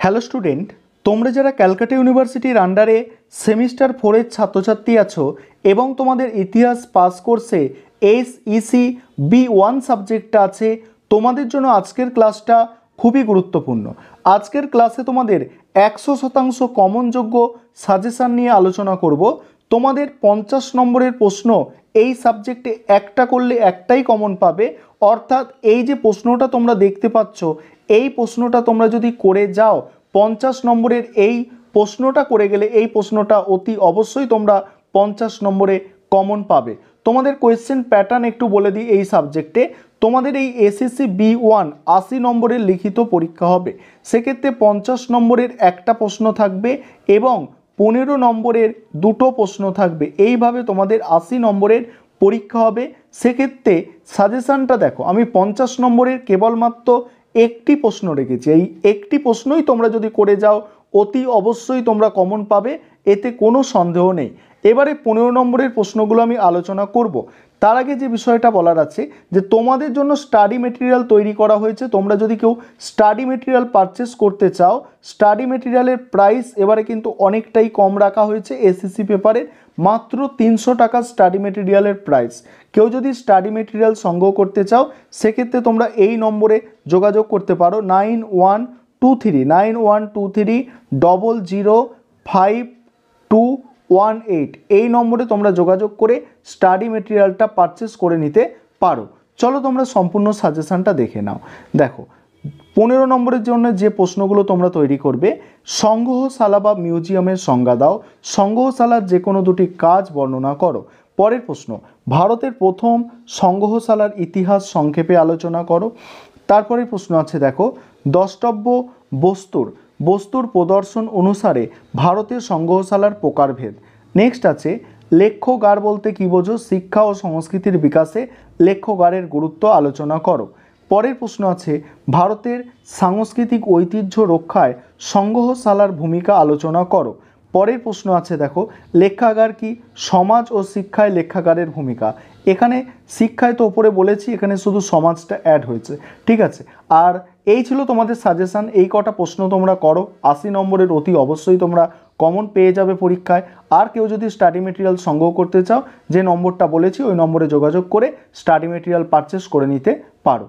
Hello student, তোমরা যারা ক্যালকাটা ইউনিভার্সিটির আন্ডারে সেমিস্টার 4-এর ছাত্রছাত্রী আছো এবং তোমাদের ইতিহাস পাস কোর্সে SEC B1 সাবজেক্টটা আছে, তোমাদের জন্য আজকের ক্লাসটা খুবই গুরুত্বপূর্ণ। আজকের ক্লাসে তোমাদের 100% কমনযোগ্য সাজেশান নিয়ে আলোচনা করব। তোমাদের 50 নম্বরের প্রশ্ন এই সাবজেক্টে একটা করলে একটাই কমন পাবে, অর্থাৎ এই যে প্রশ্নটা তোমরা দেখতে পাচ্ছ, এই প্রশ্নটা তোমরা যদি করে যাও 50 নম্বরের এই প্রশ্নটা করে গেলে এই প্রশ্নটা অতি অবশ্যই তোমরা 50 নম্বরে কমন পাবে। তোমাদের কোয়েশ্চেন প্যাটার্ন একটু বলে দিই। এই সাবজেক্টে তোমাদের এই SSC B1 80 নম্বরের লিখিত পরীক্ষা হবে, সেক্ষেত্রে 50 নম্বরের একটা প্রশ্ন থাকবে এবং 15 নম্বরের দুটো প্রশ্ন থাকবে। এইভাবে তোমাদের 80 নম্বরের পরীক্ষা হবে। সেক্ষেত্রে সাজেশানটা দেখো, আমি 50 নম্বরের কেবলমাত্র একটি প্রশ্ন রেখেছি। এই একটি প্রশ্নই তোমরা যদি করে যাও অতি অবশ্যই তোমরা কমন পাবে, এতে কোনো সন্দেহ নেই। এবারে 15 নম্বরের প্রশ্নগুলো আমি আলোচনা করব। তার আগে যে বিষয়টা বলার আছে যে তোমাদের জন্য স্টাডি মেটেরিয়াল তৈরি করা হয়েছে। তোমরা যদি কেউ স্টাডি মেটেরিয়াল পারচেস করতে চাও, স্টাডি মেটেরিয়ালের প্রাইস এবারে কিন্তু অনেকটাই কম রাখা হয়েছে। SSC পেপারের মাত্র 300 টাকা স্টাডি মেটেরিয়ালের প্রাইস। কেউ যদি স্টাডি মেটেরিয়াল সংগ্রহ করতে চাও সেক্ষেত্রে তোমরা এই নম্বরে যোগাযোগ করতে পারো, 9123005218। এই নম্বরে তোমরা যোগাযোগ করে স্টাডি মেটেরিয়ালটা পারচেস করে নিতে পারো। চলো তোমরা সম্পূর্ণ সাজেশানটা দেখে নাও। দেখো, 15 নম্বরের জন্য যে প্রশ্নগুলো তোমরা তৈরি করবে, সংগ্রহশালা বা মিউজিয়ামের সংজ্ঞা দাও। সংগ্রহশালার যে কোনো দুটি কাজ বর্ণনা করো। পরের প্রশ্ন, ভারতের প্রথম সংগ্রহশালার ইতিহাস সংক্ষেপে আলোচনা করো। তারপরে প্রশ্ন আছে দেখো, দ্রষ্টব্য বস্তুর প্রদর্শন অনুসারে ভারতের সংগ্রহশালার প্রকারভেদ। নেক্সট আছে, লেখ্যগার বলতে কী বোঝো? শিক্ষা ও সংস্কৃতির বিকাশে লেখ্যগারের গুরুত্ব আলোচনা করো। পরের প্রশ্ন আছে, ভারতের সাংস্কৃতিক ঐতিহ্য রক্ষায় সংগ্রহশালার ভূমিকা আলোচনা করো। পরের প্রশ্ন আছে দেখো, লেখাগার কি? সমাজ ও শিক্ষায় লেখাগারের ভূমিকা। এখানে শিক্ষায় তো ওপরে বলেছি, এখানে শুধু সমাজটা অ্যাড হয়েছে, ঠিক আছে। আর এই ছিল তোমাদের সাজেশান। এই কটা প্রশ্ন তোমরা করো, 80 নম্বরের অতি অবশ্যই তোমরা কমন পেয়ে যাবে পরীক্ষায়। আর কেউ যদি স্টাডি মেটেরিয়াল সংগ্রহ করতে চাও, যে নম্বরটা বলেছি ওই নম্বরে যোগাযোগ করে স্টাডি মেটেরিয়াল পারচেস করে নিতে পারো।